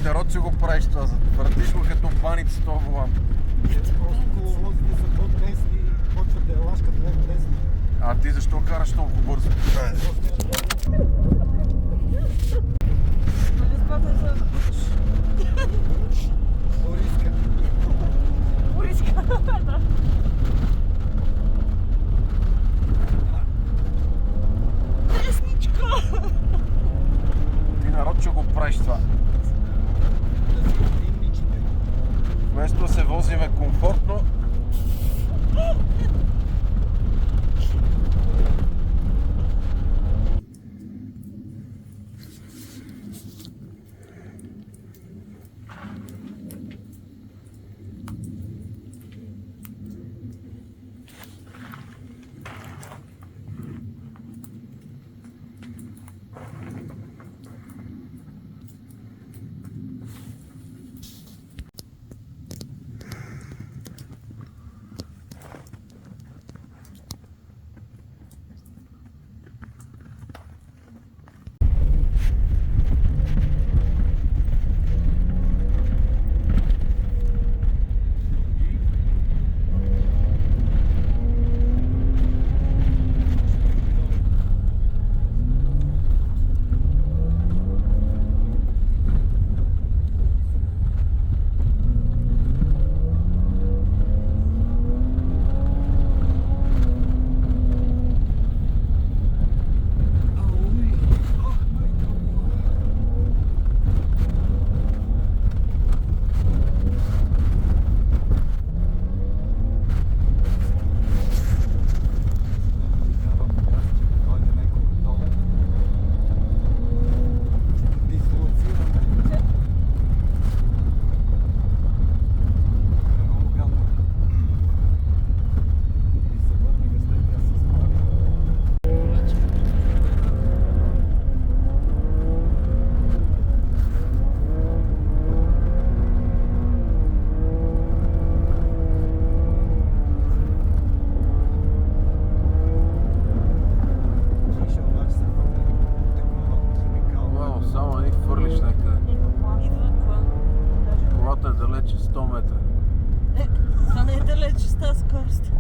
народ си го правиш това, въртиш го като баница това волан. Просто коловозите са по-тесни и почват да я лашкат лесно. А ти защо караш толкова бързо? Ориска. Да. Пресничко! Ти народ ще го правиш това. Вместо да се возиме комфортно, само не хвърлиш някъде. Колата е далече 100 метра. Това не е далеч с тази скорост.